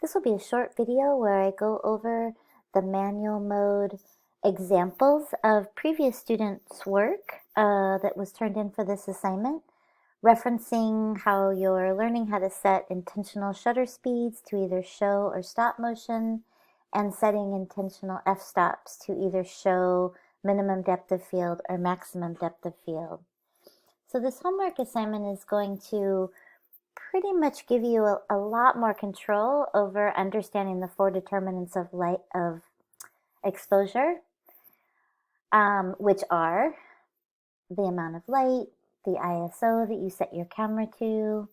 This will be a short video where I go over the manual mode examples of previous students' work that was turned in for this assignment, referencing how you're learning how to set intentional shutter speeds to either show or stop motion, and setting intentional f-stops to either show minimum depth of field or maximum depth of field. So this homework assignment is going to pretty much give you a lot more control over understanding the 4 determinants of light of exposure, which are the amount of light, the ISO that you set your camera to,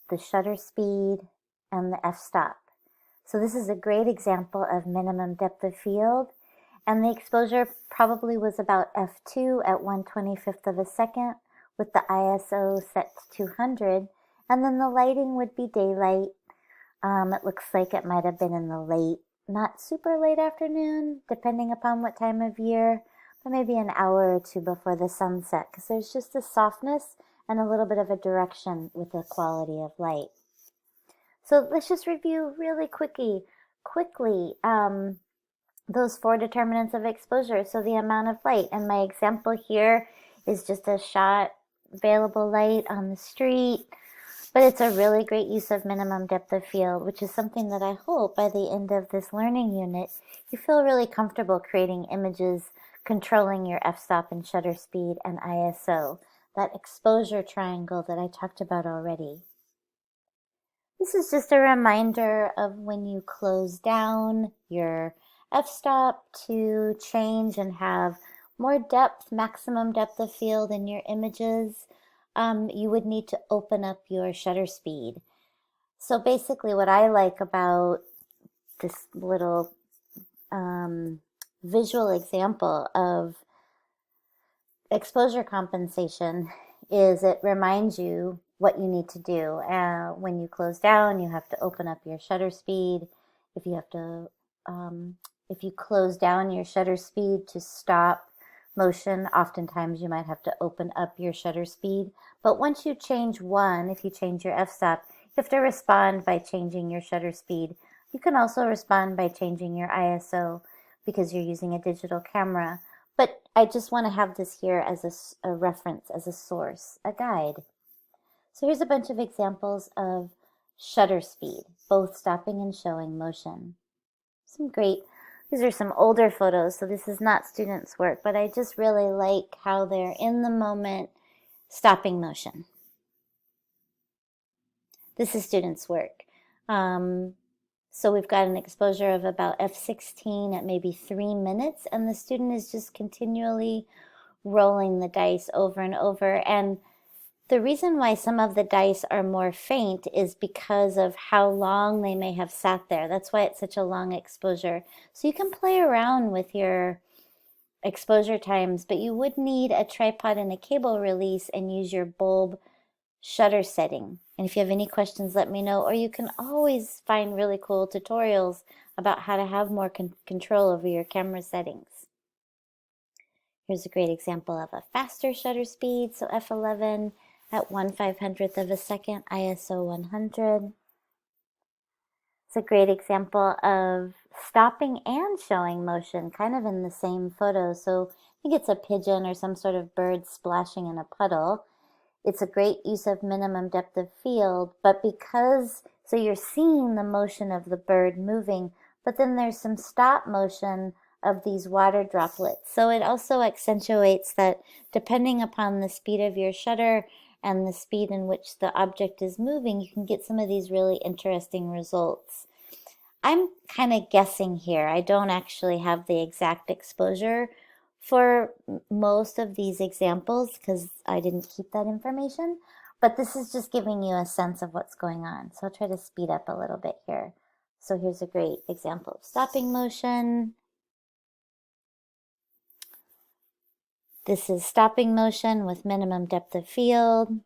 the shutter speed, and the f-stop. So this is a great example of minimum depth of field, and the exposure probably was about f2 at 1/25th of a second with the ISO set to 200, and then the lighting would be daylight. It looks like it might have been in the late, not super late afternoon, depending upon what time of year, but maybe an hour or two before the sunset, because there's just a softness and a little bit of a direction with the quality of light. So let's just review really quickly those 4 determinants of exposure. So the amount of light, and my example here is just a shot available light on the street, but it's a really great use of minimum depth of field, which is something that I hope by the end of this learning unit, you feel really comfortable creating images, controlling your f-stop and shutter speed and ISO, that exposure triangle that I talked about already. This is just a reminder of when you close down your f-stop to change and have more depth, maximum depth of field in your images, you would need to open up your shutter speed. So basically what I like about this little visual example of exposure compensation is it reminds you what you need to do. When you close down, you have to open up your shutter speed. If you close down your shutter speed to stop motion, oftentimes you might have to open up your shutter speed. But once you change one, if you change your f-stop, you have to respond by changing your shutter speed. You can also respond by changing your ISO because you're using a digital camera. But I just want to have this here as a reference, as a source, a guide. So here's a bunch of examples of shutter speed, both stopping and showing motion. These are some older photos, so this is not students' work, but I just really like how they're in the moment stopping motion. This is students' work. So we've got an exposure of about f16 at maybe 3 minutes, and the student is just continually rolling the dice over and over. And the reason why some of the dice are more faint is because of how long they may have sat there. That's why it's such a long exposure. So you can play around with your exposure times, but you would need a tripod and a cable release and use your bulb shutter setting. And if you have any questions, let me know. Or you can always find really cool tutorials about how to have more control over your camera settings. Here's a great example of a faster shutter speed, so f11 at 1/500th of a second, ISO 100. It's a great example of stopping and showing motion, kind of in the same photo. So I think it's a pigeon or some sort of bird splashing in a puddle. It's a great use of minimum depth of field, but so you're seeing the motion of the bird moving, but then there's some stop motion of these water droplets. So it also accentuates that depending upon the speed of your shutter and the speed in which the object is moving, you can get some of these really interesting results. I'm kind of guessing here. I don't actually have the exact exposure for most of these examples because I didn't keep that information, but this is just giving you a sense of what's going on. So I'll try to speed up a little bit here. So here's a great example of stopping motion. This is stopping motion with minimum depth of field.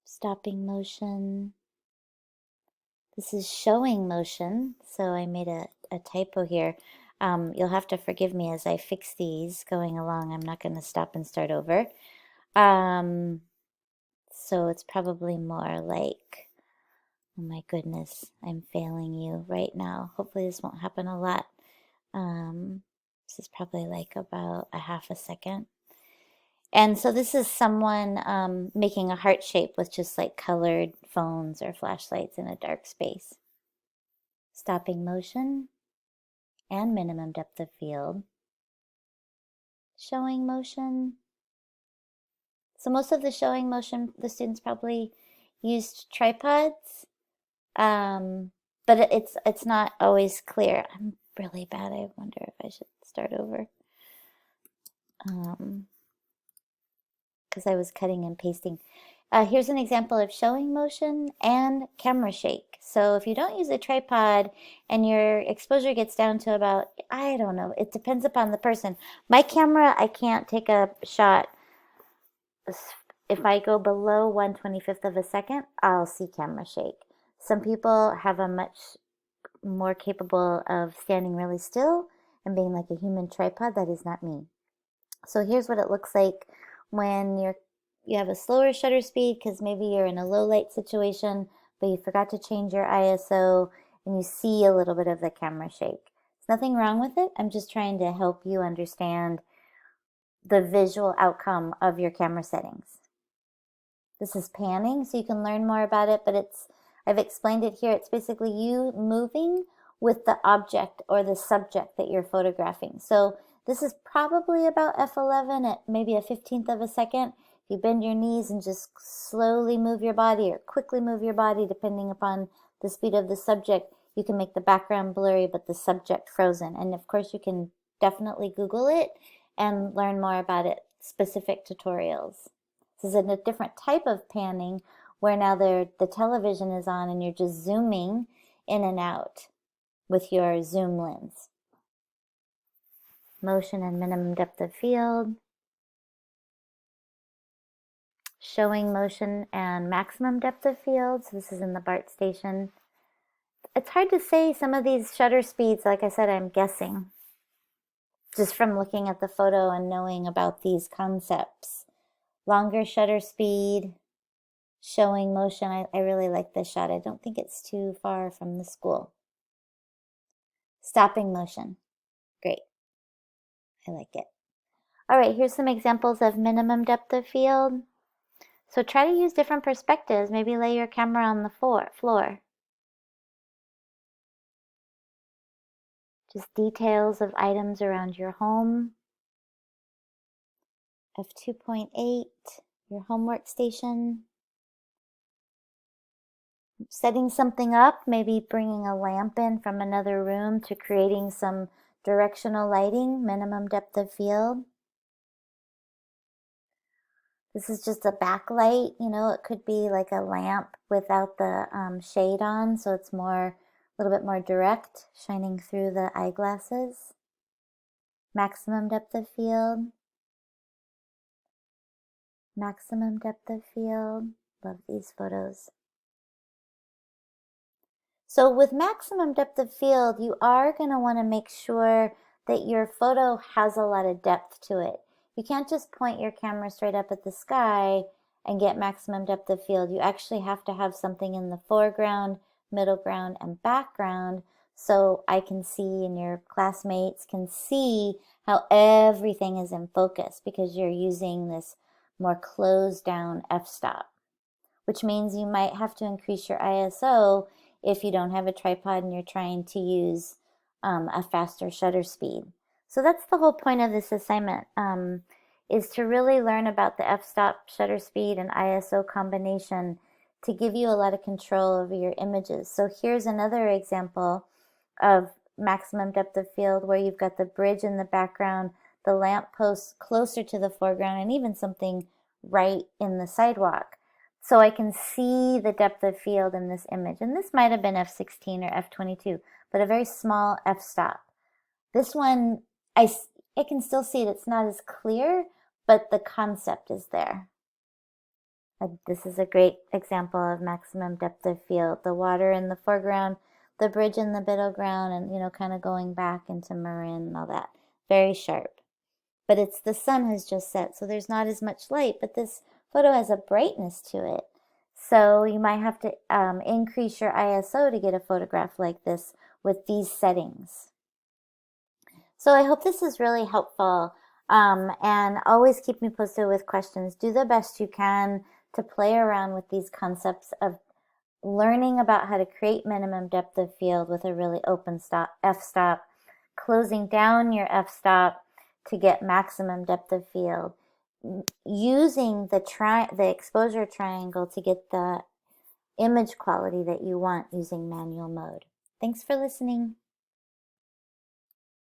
Stopping motion. This is showing motion. So I made a typo here. You'll have to forgive me as I fix these going along. I'm not going to stop and start over. So it's probably more like Oh my goodness, I'm failing you right now. Hopefully this won't happen a lot. This is probably like about a half a second. And so this is someone making a heart shape with just like colored phones or flashlights in a dark space. Stopping motion and minimum depth of field. Showing motion. So most of the showing motion, the students probably used tripods, but it's not always clear. I'm really bad. I wonder if I should start over. Because I was cutting and pasting. Here's an example of showing motion and camera shake. So if you don't use a tripod and your exposure gets down to about, I don't know, it depends upon the person. My camera, I can't take a shot. If I go below 1/25th of a second, I'll see camera shake. Some people have a much more capable of standing really still and being like a human tripod. That is not me. So here's what it looks like when you have a slower shutter speed because maybe you're in a low light situation, but you forgot to change your ISO and you see a little bit of the camera shake. There's nothing wrong with it. I'm just trying to help you understand the visual outcome of your camera settings. This is panning, so you can learn more about it, but I've explained it here. It's basically you moving with the object or the subject that you're photographing. So this is probably about f11 at maybe a 15th of a second. If you bend your knees and just slowly move your body or quickly move your body, depending upon the speed of the subject, you can make the background blurry but the subject frozen. And of course, you can definitely Google it and learn more about it, specific tutorials. This is a different type of panning where now the television is on and you're just zooming in and out with your zoom lens. Motion and minimum depth of field. Showing motion and maximum depth of field. So this is in the BART station. It's hard to say some of these shutter speeds, like I said, I'm guessing just from looking at the photo and knowing about these concepts. Longer shutter speed, showing motion. I really like this shot. I don't think it's too far from the school. Stopping motion. Great. I like it. All right, here's some examples of minimum depth of field. So try to use different perspectives. Maybe lay your camera on the floor. Just details of items around your home. F2.8, your homework station. Setting something up, maybe bringing a lamp in from another room to creating some directional lighting, minimum depth of field. This is just a backlight, it could be like a lamp without the shade on, so it's a little bit more direct, shining through the eyeglasses. Maximum depth of field. Maximum depth of field. Love these photos. So with maximum depth of field, you are going to want to make sure that your photo has a lot of depth to it. You can't just point your camera straight up at the sky and get maximum depth of field. You actually have to have something in the foreground, middle ground, and background so I can see and your classmates can see how everything is in focus because you're using this more closed down f-stop, which means you might have to increase your ISO if you don't have a tripod and you're trying to use a faster shutter speed. So that's the whole point of this assignment, is to really learn about the f-stop, shutter speed, and ISO combination to give you a lot of control over your images. So here's another example of maximum depth of field where you've got the bridge in the background, the lamp post closer to the foreground, and even something right in the sidewalk. So I can see the depth of field in this image. And this might have been f16 or f22, but a very small f-stop. This one, I can still see it. It's not as clear, but the concept is there. This is a great example of maximum depth of field. The water in the foreground, the bridge in the middle ground, and, kind of going back into marin and all that. Very sharp. But the sun has just set, so there's not as much light, but this photo has a brightness to it. So you might have to increase your ISO to get a photograph like this with these settings. So I hope this is really helpful. And always keep me posted with questions. Do the best you can to play around with these concepts of learning about how to create minimum depth of field with a really open stop, f-stop, closing down your f-stop to get maximum depth of field, using the exposure triangle to get the image quality that you want using manual mode. Thanks for listening.